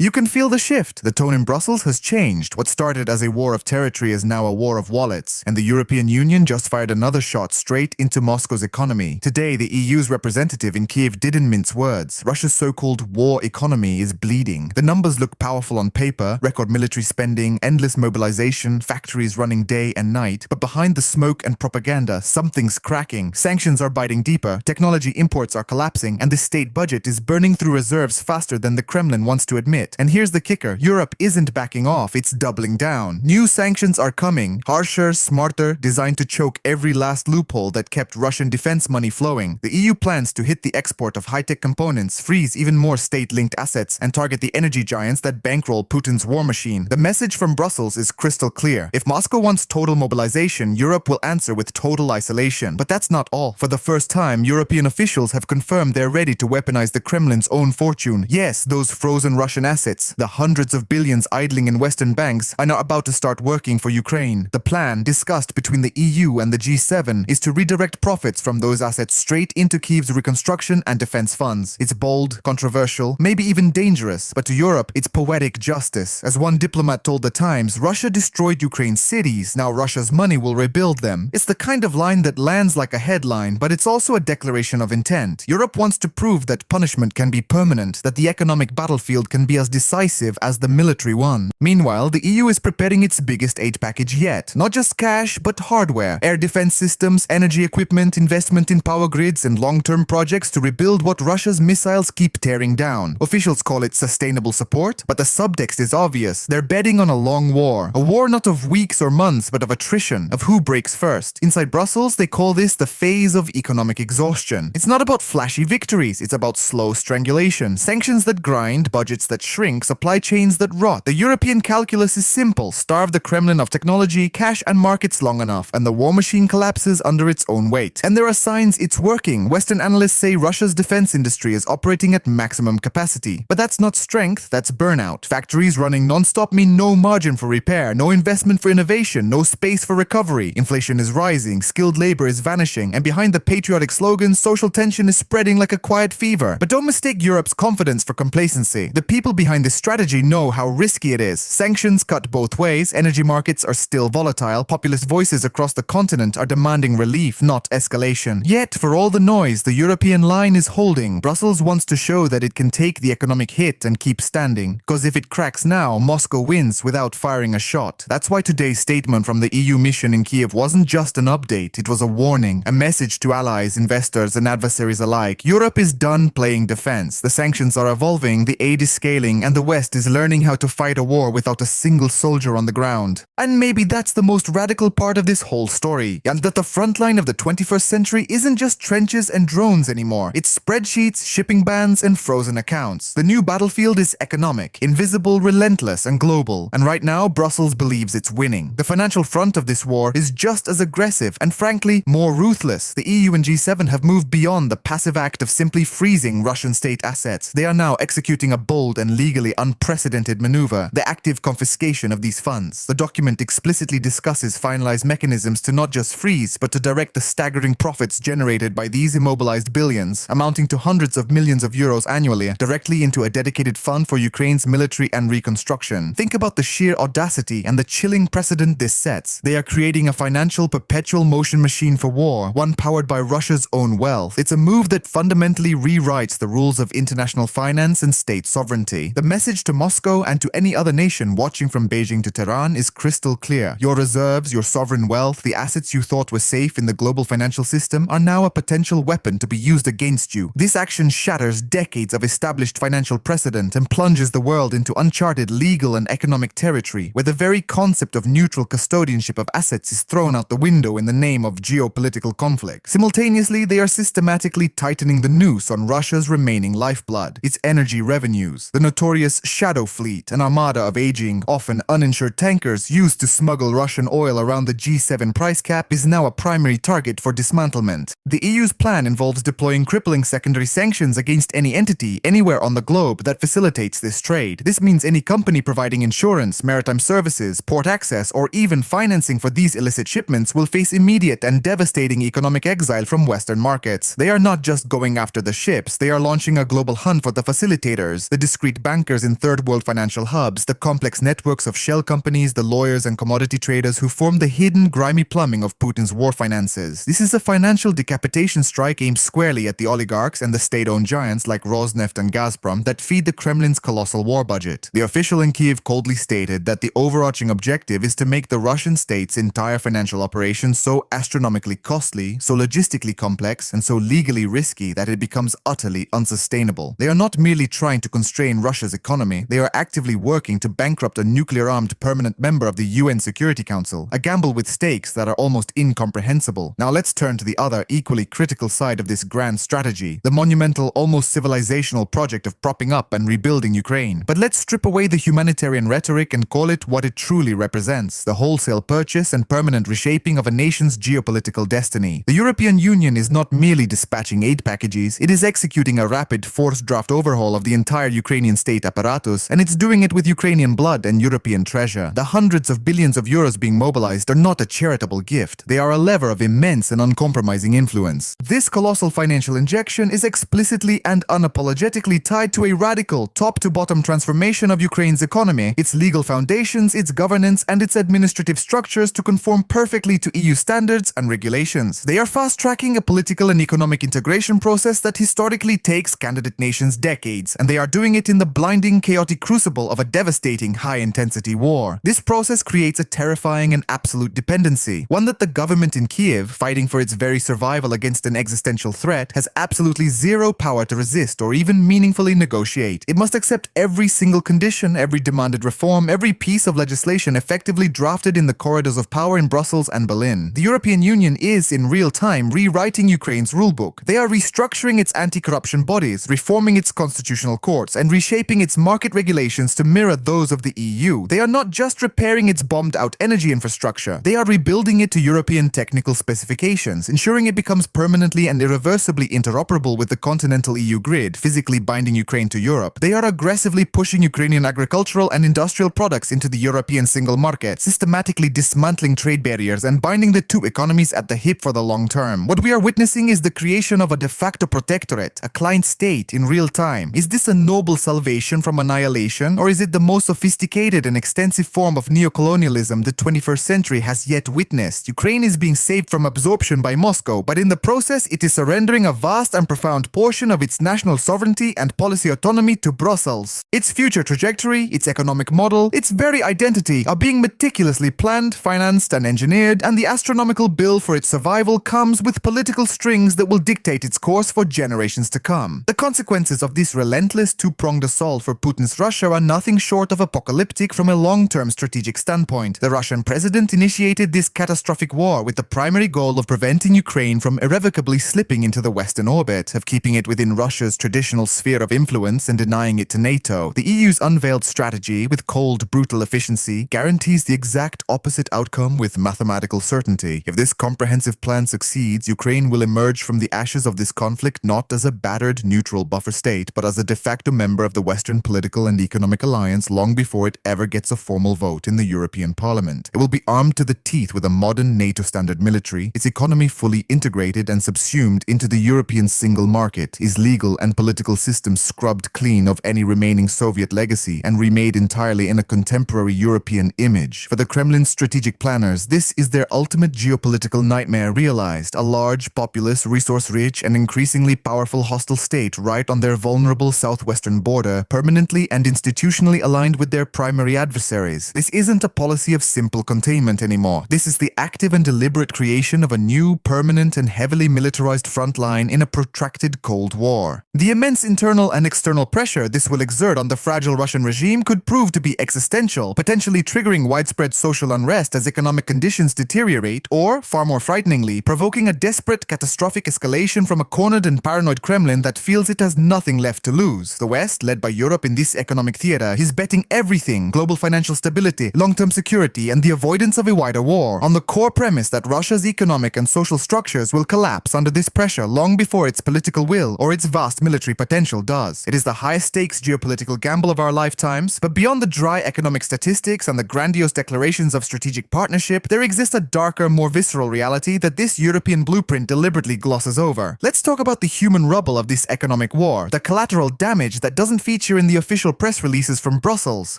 You can feel the shift. The tone in Brussels has changed. What started as a war of territory is now a war of wallets. And the European Union just fired another shot straight into Moscow's economy. Today, the EU's representative in Kiev didn't mince words. Russia's so-called war economy is bleeding. The numbers look powerful on paper: record military spending, endless mobilization, factories running day and night. But behind the smoke and propaganda, something's cracking. Sanctions are biting deeper, technology imports are collapsing, and the state budget is burning through reserves faster than the Kremlin wants to admit. And here's the kicker: Europe isn't backing off, it's doubling down. New sanctions are coming, harsher, smarter, designed to choke every last loophole that kept Russian defense money flowing. The EU plans to hit the export of high-tech components, freeze even more state-linked assets, and target the energy giants that bankroll Putin's war machine. The message from Brussels is crystal clear. If Moscow wants total mobilization, Europe will answer with total isolation. But that's not all. For the first time, European officials have confirmed they're ready to weaponize the Kremlin's own fortune. Yes, those frozen Russian assets, the hundreds of billions idling in Western banks, are now about to start working for Ukraine. The plan, discussed between the EU and the G7, is to redirect profits from those assets straight into Kyiv's reconstruction and defense funds. It's bold, controversial, maybe even dangerous, but to Europe, it's poetic justice. As one diplomat told The Times, Russia destroyed Ukraine's cities, now Russia's money will rebuild them. It's the kind of line that lands like a headline, but it's also a declaration of intent. Europe wants to prove that punishment can be permanent, that the economic battlefield can be as decisive as the military one. Meanwhile, the EU is preparing its biggest aid package yet. Not just cash, but hardware, air defense systems, energy equipment, investment in power grids, and long-term projects to rebuild what Russia's missiles keep tearing down. Officials call it sustainable support, but the subtext is obvious. They're betting on a long war. A war not of weeks or months, but of attrition, of who breaks first. Inside Brussels, they call this the phase of economic exhaustion. It's not about flashy victories, it's about slow strangulation. Sanctions that grind, budgets that shrink, supply chains that rot. The European calculus is simple: starve the Kremlin of technology, cash, and markets long enough, and the war machine collapses under its own weight. And there are signs it's working. Western analysts say Russia's defense industry is operating at maximum capacity. But that's not strength, that's burnout. Factories running non-stop mean no margin for repair, no investment for innovation, no space for recovery. Inflation is rising, skilled labor is vanishing, and behind the patriotic slogans, social tension is spreading like a quiet fever. But don't mistake Europe's confidence for complacency. The people behind this strategy know how risky it is. Sanctions cut both ways, energy markets are still volatile, populist voices across the continent are demanding relief, not escalation. Yet, for all the noise, the European line is holding. Brussels wants to show that it can take the economic hit and keep standing. Because if it cracks now, Moscow wins without firing a shot. That's why today's statement from the EU mission in Kiev wasn't just an update, it was a warning, a message to allies, investors, and adversaries alike. Europe is done playing defense. The sanctions are evolving, the aid is scaling, and the West is learning how to fight a war without a single soldier on the ground. And maybe that's the most radical part of this whole story, and that the front line of the 21st century isn't just trenches and drones anymore. It's spreadsheets, shipping bans, and frozen accounts. The new battlefield is economic, invisible, relentless, and global. And right now, Brussels believes it's winning. The financial front of this war is just as aggressive and, frankly, more ruthless. The EU and G7 have moved beyond the passive act of simply freezing Russian state assets. They are now executing a bold and legally unprecedented maneuver: the active confiscation of these funds. The document explicitly discusses finalized mechanisms to not just freeze, but to direct the staggering profits generated by these immobilized billions, amounting to hundreds of millions of euros annually, directly into a dedicated fund for Ukraine's military and reconstruction. Think about the sheer audacity and the chilling precedent this sets. They are creating a financial perpetual motion machine for war, one powered by Russia's own wealth. It's a move that fundamentally rewrites the rules of international finance and state sovereignty. The message to Moscow and to any other nation watching from Beijing to Tehran is crystal clear. Your reserves, your sovereign wealth, the assets you thought were safe in the global financial system are now a potential weapon to be used against you. This action shatters decades of established financial precedent and plunges the world into uncharted legal and economic territory, where the very concept of neutral custodianship of assets is thrown out the window in the name of geopolitical conflict. Simultaneously, they are systematically tightening the noose on Russia's remaining lifeblood, its energy revenues. The notorious Shadow Fleet, an armada of aging, often uninsured tankers used to smuggle Russian oil around the G7 price cap, is now a primary target for dismantlement. The EU's plan involves deploying crippling secondary sanctions against any entity anywhere on the globe that facilitates this trade. This means any company providing insurance, maritime services, port access, or even financing for these illicit shipments will face immediate and devastating economic exile from Western markets. They are not just going after the ships, they are launching a global hunt for the facilitators, the discreet bankers in third-world financial hubs, the complex networks of shell companies, the lawyers and commodity traders who form the hidden, grimy plumbing of Putin's war finances. This is a financial decapitation strike aimed squarely at the oligarchs and the state-owned giants like Rosneft and Gazprom that feed the Kremlin's colossal war budget. The official in Kiev coldly stated that the overarching objective is to make the Russian state's entire financial operation so astronomically costly, so logistically complex, and so legally risky that it becomes utterly unsustainable. They are not merely trying to constrain Russia's economy, they are actively working to bankrupt a nuclear-armed permanent member of the UN Security Council, a gamble with stakes that are almost incomprehensible. Now let's turn to the other, equally critical side of this grand strategy, the monumental, almost civilizational project of propping up and rebuilding Ukraine. But let's strip away the humanitarian rhetoric and call it what it truly represents, the wholesale purchase and permanent reshaping of a nation's geopolitical destiny. The European Union is not merely dispatching aid packages, it is executing a rapid, forced draft overhaul of the entire Ukrainian state apparatus, and it's doing it with Ukrainian blood and European treasure. The hundreds of billions of euros being mobilized are not a charitable gift, they are a lever of immense and uncompromising influence. This colossal financial injection is explicitly and unapologetically tied to a radical, top-to-bottom transformation of Ukraine's economy, its legal foundations, its governance, and its administrative structures to conform perfectly to EU standards and regulations. They are fast-tracking a political and economic integration process that historically takes candidate nations decades, and they are doing it in the blinding, chaotic crucible of a devastating, high-intensity war. This process creates a terrifying and absolute dependency, one that the government in Kiev, fighting for its very survival against an existential threat, has absolutely zero power to resist or even meaningfully negotiate. It must accept every single condition, every demanded reform, every piece of legislation effectively drafted in the corridors of power in Brussels and Berlin. The European Union is, in real time, rewriting Ukraine's rulebook. They are restructuring its anti-corruption bodies, reforming its constitutional courts, and reshaping its market regulations to mirror those of the EU. They are not just repairing its bombed-out energy infrastructure, they are rebuilding it to European technical specifications, ensuring it becomes permanently and irreversibly interoperable with the continental EU grid, physically binding Ukraine to Europe. They are aggressively pushing Ukrainian agricultural and industrial products into the European single market, systematically dismantling trade barriers and binding the two economies at the hip for the long term. What we are witnessing is the creation of a de facto protectorate, a client state in real time. Is this a noble salvation from annihilation, or is it the most sophisticated and extensive form of neocolonialism the 21st century has yet witnessed? Ukraine is being saved from absorption by Moscow, but in the process it is surrendering a vast and profound portion of its national sovereignty and policy autonomy to Brussels. Its future trajectory, its economic model, its very identity are being meticulously planned, financed, and engineered, and the astronomical bill for its survival comes with political strings that will dictate its course for generations to come. The consequences of this relentless two-pronged assault for Putin's Russia are nothing short of apocalyptic from a long-term strategic standpoint. The Russian president initiated this catastrophic war with the primary goal of preventing Ukraine from irrevocably slipping into the Western orbit, of keeping it within Russia's traditional sphere of influence and denying it to NATO. The EU's unveiled strategy, with cold, brutal efficiency, guarantees the exact opposite outcome with mathematical certainty. If this comprehensive plan succeeds, Ukraine will emerge from the ashes of this conflict not as a battered, neutral buffer state, but as a de facto member of the Western political and economic alliance long before it ever gets a formal vote in the European Parliament. It will be armed to the teeth with a modern NATO-standard military, its economy fully integrated and subsumed into the European single market, its legal and political system scrubbed clean of any remaining Soviet legacy and remade entirely in a contemporary European image. For the Kremlin's strategic planners, this is their ultimate geopolitical nightmare realized, a large, populous, resource-rich, and increasingly powerful hostile state right on their vulnerable southwestern border, permanently and institutionally aligned with their primary adversaries. This isn't a policy of simple containment anymore. This is the active and deliberate creation of a new, permanent, and heavily militarized front line in a protracted Cold War. The immense internal and external pressure this will exert on the fragile Russian regime could prove to be existential, potentially triggering widespread social unrest as economic conditions deteriorate, or, far more frighteningly, provoking a desperate, catastrophic escalation from a cornered and paranoid Kremlin that feels it has nothing left to lose. The West, led by Europe in this economic theater, is betting everything, global financial stability, long-term security, and the avoidance of a wider war, on the core premise that Russia's economic and social structures will collapse under this pressure long before its political will or its vast military potential does. It is the highest-stakes geopolitical gamble of our lifetimes, but beyond the dry economic statistics and the grandiose declarations of strategic partnership, there exists a darker, more visceral reality that this European blueprint deliberately glosses over. Let's talk about the human rubble of this economic war, the collateral damage that doesn't feature feature in the official press releases from Brussels,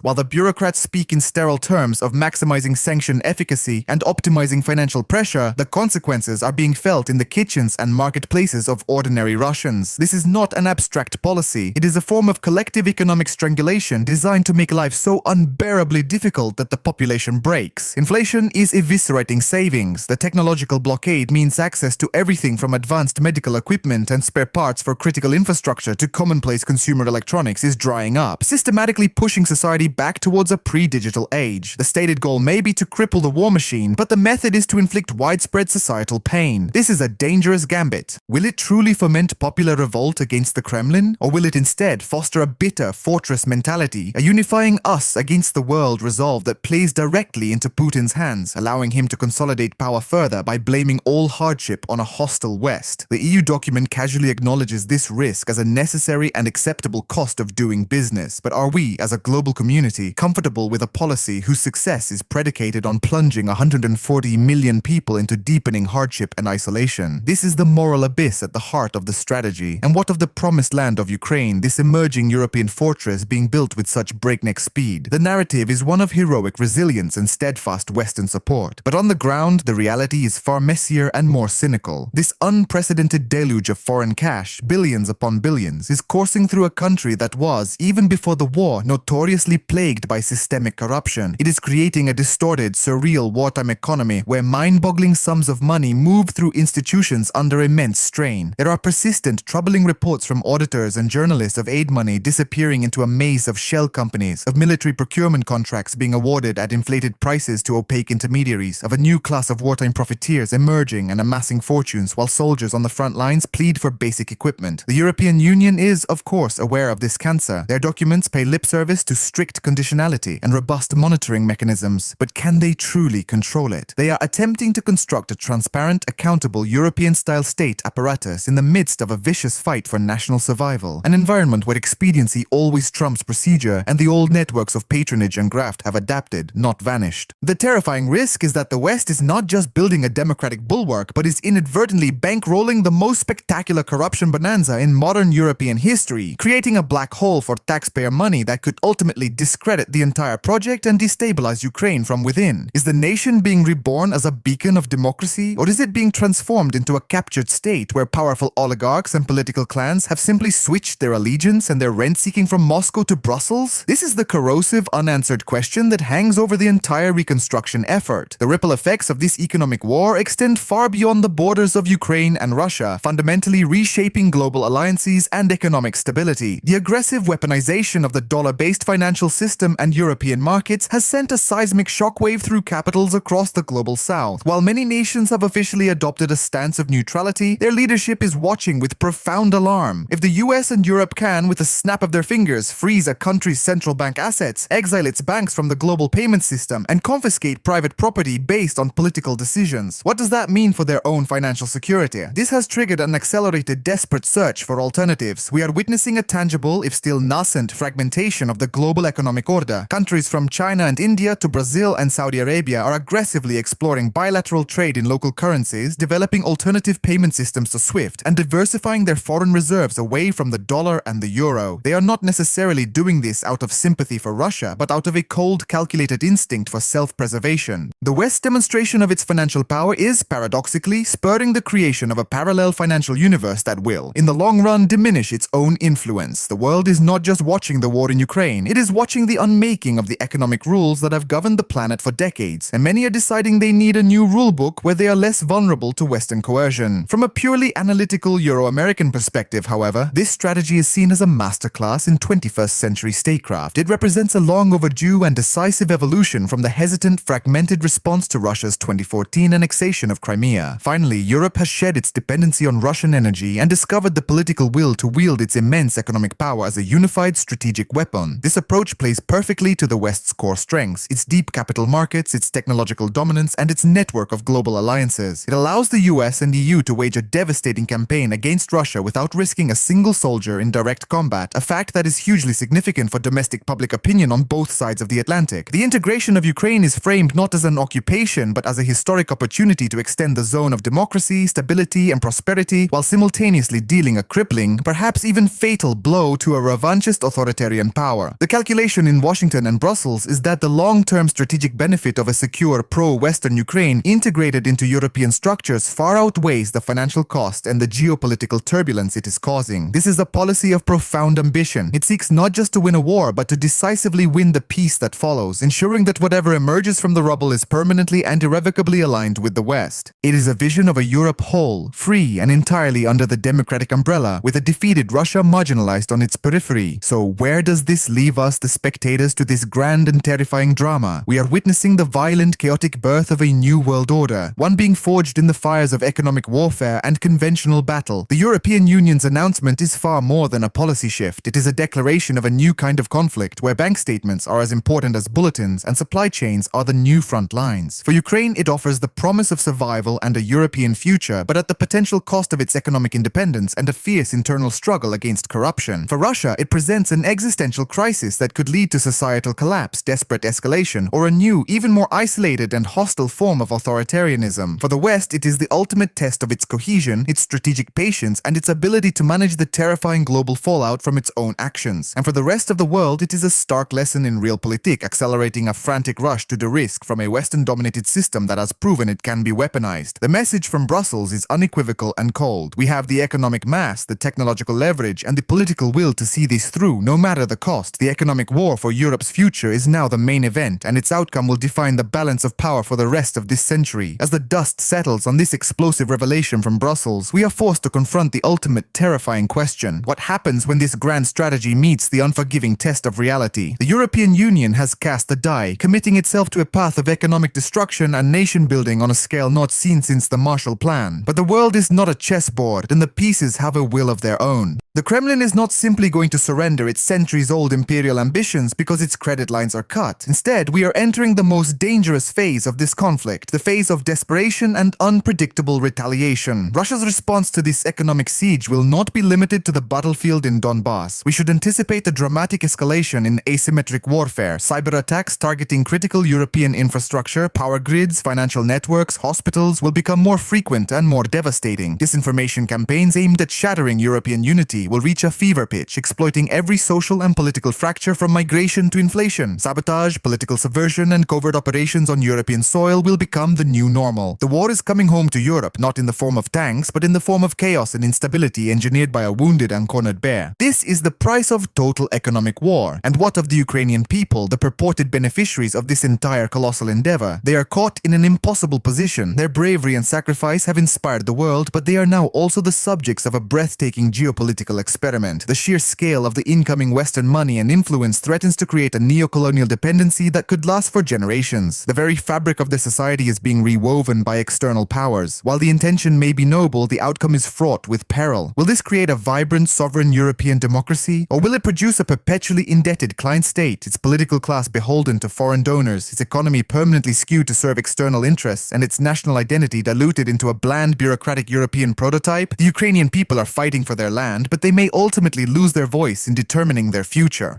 while the bureaucrats speak in sterile terms of maximizing sanction efficacy and optimizing financial pressure. The consequences are being felt in the kitchens and marketplaces of ordinary Russians. This is not an abstract policy. It is a form of collective economic strangulation designed to make life so unbearably difficult that the population breaks. Inflation is eviscerating savings. The technological blockade means access to everything from advanced medical equipment and spare parts for critical infrastructure to commonplace consumer electronics is drying up, systematically pushing society back towards a pre-digital age. The stated goal may be to cripple the war machine, but the method is to inflict widespread societal pain. This is a dangerous gambit. Will it truly foment popular revolt against the Kremlin, or will it instead foster a bitter fortress mentality, a unifying us against the world resolve that plays directly into Putin's hands, allowing him to consolidate power further by blaming all hardship on a hostile West? The EU document casually acknowledges this risk as a necessary and acceptable cost of doing business. But are we, as a global community, comfortable with a policy whose success is predicated on plunging 140 million people into deepening hardship and isolation? This is the moral abyss at the heart of the strategy. And what of the promised land of Ukraine, this emerging European fortress being built with such breakneck speed? The narrative is one of heroic resilience and steadfast Western support. But on the ground, the reality is far messier and more cynical. This unprecedented deluge of foreign cash, billions upon billions, is coursing through a country that was, even before the war, notoriously plagued by systemic corruption. It is creating a distorted, surreal wartime economy where mind-boggling sums of money move through institutions under immense strain. There are persistent, troubling reports from auditors and journalists of aid money disappearing into a maze of shell companies, of military procurement contracts being awarded at inflated prices to opaque intermediaries, of a new class of wartime profiteers emerging and amassing fortunes while soldiers on the front lines plead for basic equipment. The European Union is, of course, aware of this cancer. Their documents pay lip service to strict conditionality and robust monitoring mechanisms, but can they truly control it? They are attempting to construct a transparent, accountable European-style state apparatus in the midst of a vicious fight for national survival, an environment where expediency always trumps procedure and the old networks of patronage and graft have adapted, not vanished. The terrifying risk is that the West is not just building a democratic bulwark, but is inadvertently bankrolling the most spectacular corruption bonanza in modern European history, creating a black hole for taxpayer money that could ultimately discredit the entire project and destabilize Ukraine from within. Is the nation being reborn as a beacon of democracy, or is it being transformed into a captured state where powerful oligarchs and political clans have simply switched their allegiance and their rent-seeking from Moscow to Brussels? This is the corrosive, unanswered question that hangs over the entire reconstruction effort. The ripple effects of this economic war extend far beyond the borders of Ukraine and Russia, fundamentally reshaping global alliances and economic stability. The aggressive weaponization of the dollar-based financial system and European markets has sent a seismic shockwave through capitals across the global south. While many nations have officially adopted a stance of neutrality, their leadership is watching with profound alarm. If the US and Europe can, with a snap of their fingers, freeze a country's central bank assets, exile its banks from the global payment system, and confiscate private property based on political decisions, what does that mean for their own financial security? This has triggered an accelerated, desperate search for alternatives. We are witnessing a tangible, if still nascent, fragmentation of the global economic order. Countries from China and India to Brazil and Saudi Arabia are aggressively exploring bilateral trade in local currencies, developing alternative payment systems to SWIFT, and diversifying their foreign reserves away from the dollar and the euro. They are not necessarily doing this out of sympathy for Russia, but out of a cold, calculated instinct for self-preservation. The West's demonstration of its financial power is, paradoxically, spurring the creation of a parallel financial universe that will, in the long run, diminish its own influence. The world is not just watching the war in Ukraine, it is watching the unmaking of the economic rules that have governed the planet for decades, and many are deciding they need a new rulebook where they are less vulnerable to Western coercion. From a purely analytical Euro-American perspective, however, this strategy is seen as a masterclass in 21st century statecraft. It represents a long overdue and decisive evolution from the hesitant, fragmented response to Russia's 2014 annexation of Crimea. Finally, Europe has shed its dependency on Russian energy and discovered the political will to wield its immense economic power as a unified strategic weapon. This approach plays perfectly to the West's core strengths, its deep capital markets, its technological dominance, and its network of global alliances. It allows the US and EU to wage a devastating campaign against Russia without risking a single soldier in direct combat, a fact that is hugely significant for domestic public opinion on both sides of the Atlantic. The integration of Ukraine is framed not as an occupation, but as a historic opportunity to extend the zone of democracy, stability, and prosperity, while simultaneously dealing a crippling, perhaps even fatal blow to a revanchist authoritarian power. The calculation in Washington and Brussels is that the long-term strategic benefit of a secure pro-Western Ukraine integrated into European structures far outweighs the financial cost and the geopolitical turbulence it is causing. This is a policy of profound ambition. It seeks not just to win a war, but to decisively win the peace that follows, ensuring that whatever emerges from the rubble is permanently and irrevocably aligned with the West. It is a vision of a Europe whole, free and entirely under the democratic umbrella, with a defeated Russia marginalized on its periphery. So where does this leave us, the spectators, to this grand and terrifying drama? We are witnessing the violent, chaotic birth of a new world order, one being forged in the fires of economic warfare and conventional battle. The European Union's announcement is far more than a policy shift. It is a declaration of a new kind of conflict, where bank statements are as important as bulletins and supply chains are the new front lines. For Ukraine, it offers the promise of survival and a European future, but at the potential cost of its economic independence and a fierce internal struggle against corruption. For Russia, it presents an existential crisis that could lead to societal collapse, desperate escalation, or a new, even more isolated and hostile form of authoritarianism. For the West, it is the ultimate test of its cohesion, its strategic patience, and its ability to manage the terrifying global fallout from its own actions. And for the rest of the world, it is a stark lesson in realpolitik, accelerating a frantic rush to de-risk from a Western-dominated system that has proven it can be weaponized. The message from Brussels is unequivocal and cold. We have the economic mass, the technological leverage, and the political will to see this through, no matter the cost. The economic war for Europe's future is now the main event, and its outcome will define the balance of power for the rest of this century. As the dust settles on this explosive revelation from Brussels, we are forced to confront the ultimate terrifying question. What happens when this grand strategy meets the unforgiving test of reality? The European Union has cast the die, committing itself to a path of economic destruction and nation-building on a scale not seen since the Marshall Plan. But the world is not a chessboard, and the pieces have a will of their own. The Kremlin is not simply going to surrender its centuries-old imperial ambitions because its credit lines are cut. Instead, we are entering the most dangerous phase of this conflict, the phase of desperation and unpredictable retaliation. Russia's response to this economic siege will not be limited to the battlefield in Donbass. We should anticipate a dramatic escalation in asymmetric warfare, cyber attacks targeting critical European infrastructure, power grids, financial networks, hospitals will become more frequent and more devastating. Disinformation campaigns aimed at shattering European unity will reach a fever pitch, exploiting every social and political fracture from migration to inflation. Sabotage, political subversion, and covert operations on European soil will become the new normal. The war is coming home to Europe, not in the form of tanks, but in the form of chaos and instability engineered by a wounded and cornered bear. This is the price of total economic war. And what of the Ukrainian people, the purported beneficiaries of this entire colossal endeavor? They are caught in an impossible position. Their bravery and sacrifice have inspired the world, but they are now also the subjects of a breathtaking geopolitical experiment. The sheer scale of the incoming Western money and influence threatens to create a neo-colonial dependency that could last for generations. The very fabric of the society is being rewoven by external powers. While the intention may be noble, the outcome is fraught with peril. Will this create a vibrant, sovereign European democracy? Or will it produce a perpetually indebted client state, its political class beholden to foreign donors, its economy permanently skewed to serve external interests, and its national identity diluted into a bland, bureaucratic European prototype? The Ukrainian people are fighting for their land, but they may ultimately lose their voice in determining their future.